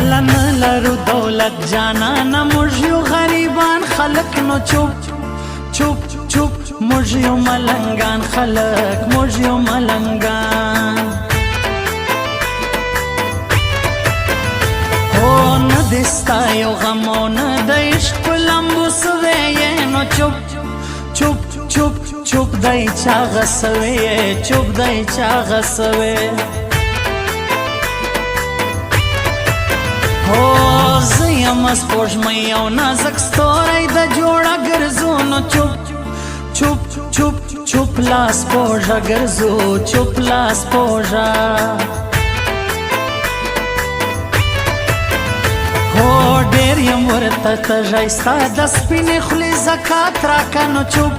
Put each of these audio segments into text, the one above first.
کله نه لرو دولت جانانه موږ یو غریبان خلک نو چوپ چوپ چوپ موږ یو ملنګان خلک موږ یو ملنګان هو نه دې ستا یو غم او نه د عشق په لمبو سوی یې نو چوپ چوپ چوپ چوپ دی چاغه سوی چوپ دی چاغه سوی هو زه یم سپوږمۍ او نازک ستوری د جوړه ګرځو نو چوپ چوپ چوپ چوپ لاس پوژه ګرځو چوپ لاس پوژه هو ډېر یم ورته تږی ستا د سپینې خولې زکات راکه نو چوپ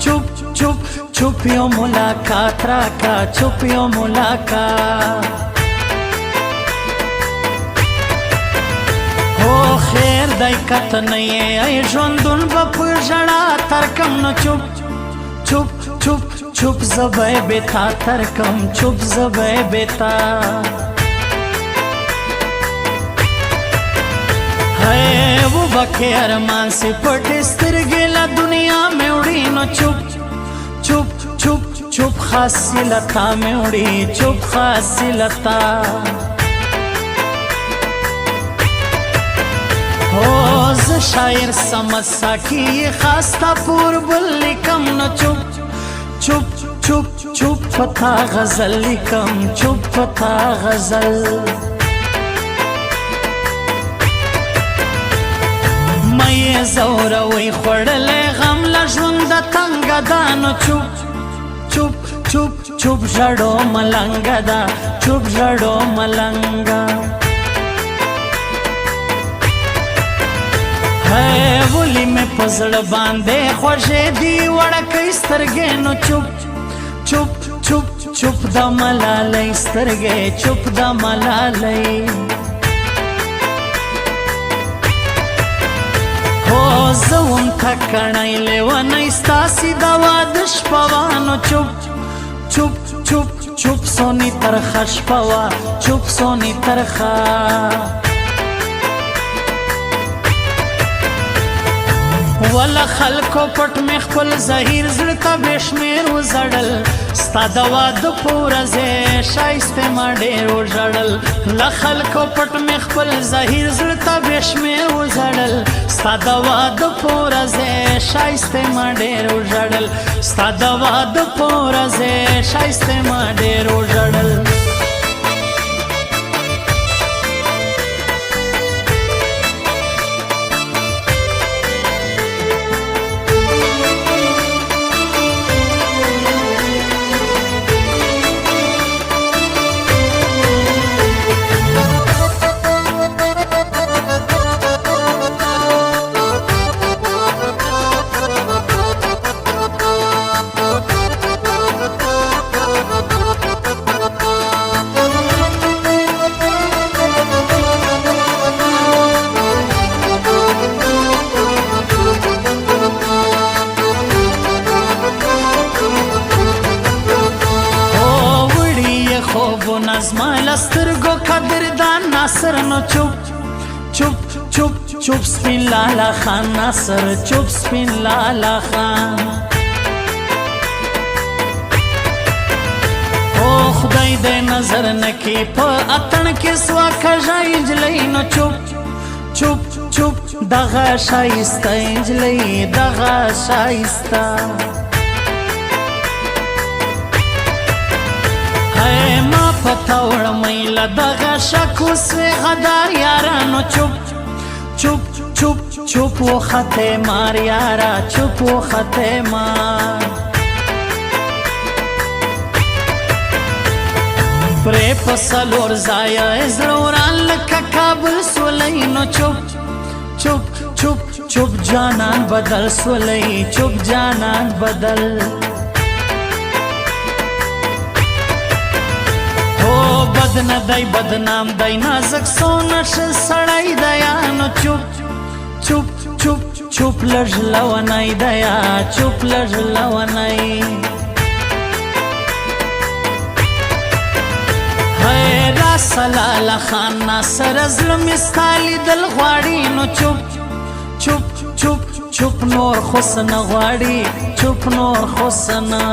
چوپ چوپ چوپ یو ملاقات راکه چوپ یو ملاقات خیر دای کته نه ای ژوندون به په ژړا ترکم نو چوپ چوپ چوپ چوپ زبې بیتا ترکم چوپ زبې بیتا ہے وہ بکے ارمان سے پټې سترګې لا دنیا میں وړي نو چوپ چوپ چوپ چوپ خاصی لتا میں وړي چوپ خاصی لتا هو زه شاعر سمسا کی خاستا پور بل لیکم نو چوپ چوپ چوپ چوپ پتا غزل لیکم چوپ پتا غزل مې زوروي خوړلې غم له ژونده تنګه ده نو چوپ چوپ چوپ چوپ ژړو ملنګه ده چوپ ژړو ملنګه ولی میں پزړ باندې خوږې دی وړکې سترګې نو چوپ چوپ چوپ چوپ د ملالۍ سترګې چوپ د ملالۍ هو زه وم تکړی لیونی ستاسې د واده شپه وه نو چوپ چوپ چوپ چوپ سونی ترخه شپه وه چوپ سونی ترخه ولا خلکو پټ مې خپل زهیر زړه ته بې شمېر وزړل ستا د واده په ورځې ښایستې ما ډېر وژړل له خلکو پټ مې خپل زهیر زړه ته بې شمېر وزړل ستا د واده په ورځې ښایستې ما ډېر وژړل ستا د واده په ورځې ښایستې ما ډېر وژړل زما لسترګو قدردان ناصر نو چوپ چوپ چوپ چوپ سپین لالا خان ناصر چوپ سپین لالا خان او خدای دې نظر نکي په اتن کې سوا کژای انجلۍ نو چوپ چوپ چوپ دغه شایسته انجلۍ دغه شایسته پتاوړ مېله دغه شکو سوی غدا یارانو چوپ چوپ چوپ چوپ وخته مار یارا چوپ وخته مار پرې په څلور ځایه زړوران لکه کابل سولی نو چوپ چوپ چوپ چوپ جانان بدل سولی چوپ جانان بدل بدن دای بدنام دای نازک سونش سړی دیا نو چوپ چوپ چوپ چوپ لږ لونی دیا چوپ لږ لونی سلاله خان سره زړه مې ستا لیدل غواړي نو چوپ چوپ چوپ چوپ نور خو څه نه غواړي چوپ نور خو څه نه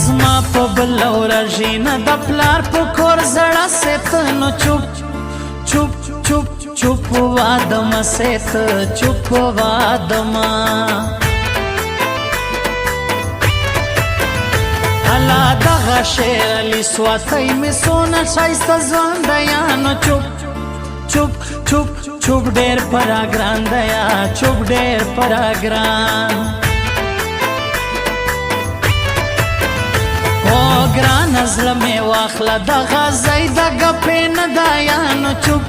زما په بله ورځې نه د پلار په کور زړه سیته نو چوپ چوپ چوپ چوپ وادمه سیته چوپ وادمه الله دغه شعر علی سواتی مې څونه ښایسته ځوان دی نو چوپ چوپ چوپ چوپ ډېر پرا ګران دی چوپ ډېر پرا ګران او ګران زړه مې واخله دغه ځای د ګپې نه دی نو چوپ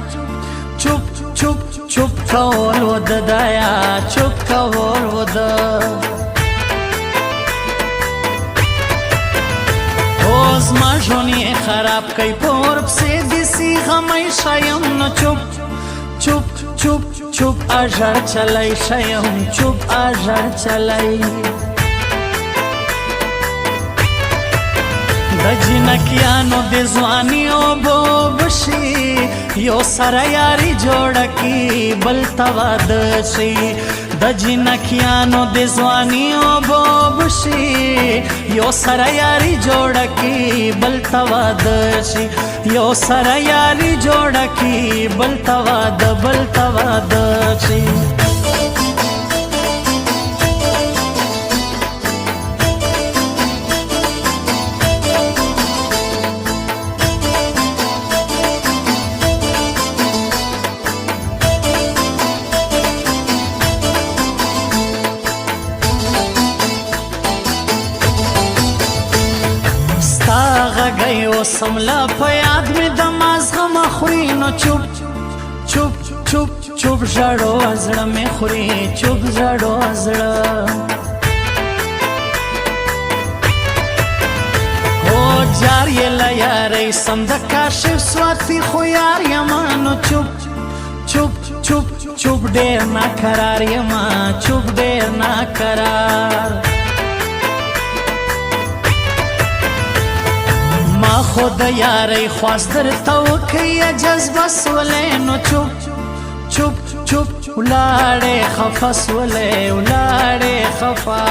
چوپ چوپ چوپ کول وده دی چوپ کول وده زما ژوند یې خراب کئ په ورپسې داسې غمی ښیم نو چوپ چوپ چوپ چوپ اژړ چلی ښیم چوپ اژړ چلی د جنکیانو د ځواني اوبه وشي یو سره یاري جوړه کي بل ته واده شي د جنکیانو د ځواني اوبه وشي یو سره یاري جوړه کي بل ته واده شي یو سره یاري جوړه کي بل ته واده شي غږی اوسم لا په یاد مې د مازغه مخوري نو چوپ چوپ چوپ چوپ ژړو زړه مې خوري چوپ ژړو زړه او جار یې له یارۍ سم د کاشف سواتي خو یار یما نو چوپ چوپ چوپ چوپ ډېر ناقرار یما چوپ ډېر ناقرار ما خود یاری خواست در تو که جذبه سوله نو چوپ چوپ چوپ ولاړې خفه سوله ولاړې خفه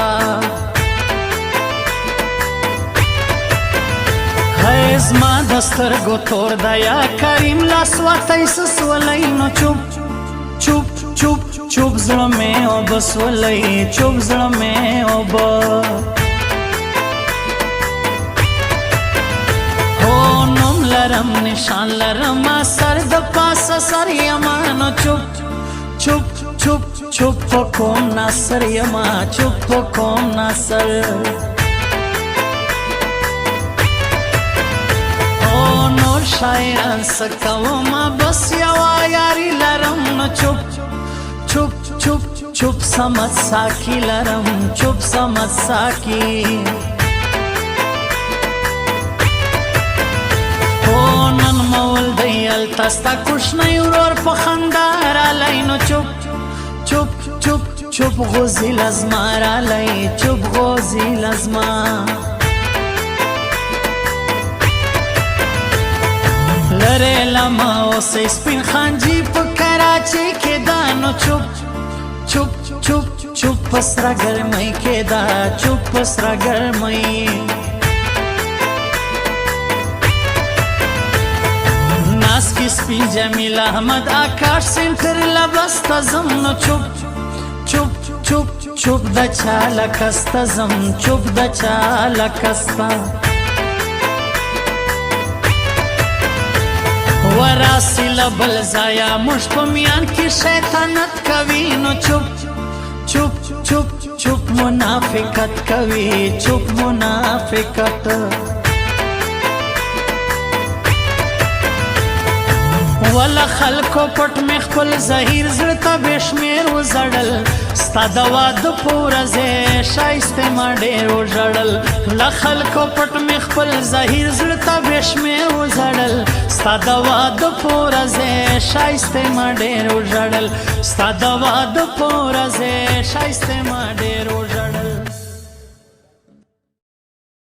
خیز ما د سترګو تور دی یا کریم لاس واتی سسولی نو چوپ چوپ چوپ چوپ زړه مې اوبه سولی چوپ زړه مې اوبه لرم نشان لرم سر د پاسه سر یما نو چوپ چوپ چوپ چوپ په کوم ناصر یما چوپ په کوم ناصر او نور شاعران سکوما بس یوا یاری لرم نو چوپ چوپ چوپ چوپ سمت ساکی لرم چوپ سمت ساکی نن مول دی التستا کوشنی ورور په خندا رالی نو چوپ چوپ چوپ چوپ غوزی لازما رالی چوپ غوزی لازما لره لما اوسې سپین خانجی په کراچۍ کې دا نو چوپ چوپ چوپ چوپ پسرا ګرمۍ کې دا چوپ پسرا ګرمۍ ناس کی سپین جمیل احمد آکاش سنٹر لبستا زم نو چوپ چوپ چوپ چوپ د چاله کستا زم چوپ د چاله کستا وراسی لبل زایا مش په میان کې شیطانت کوي نو چوپ چوپ چوپ چوپ منافقت کوي چوپ منافقت ولا خلکو پټ مې خپل زهیر زړه ته بشمیر وزړل ستا د واده په ورځې ښایسته ما ډېر وژړل له خلکو پټ مې خپل زهیر زړه ته بشمیر وزړل ستا د واده په ورځې ښایسته ما ډېر وژړل ستا د واده په ورځې ښایسته ما ډېر وژړل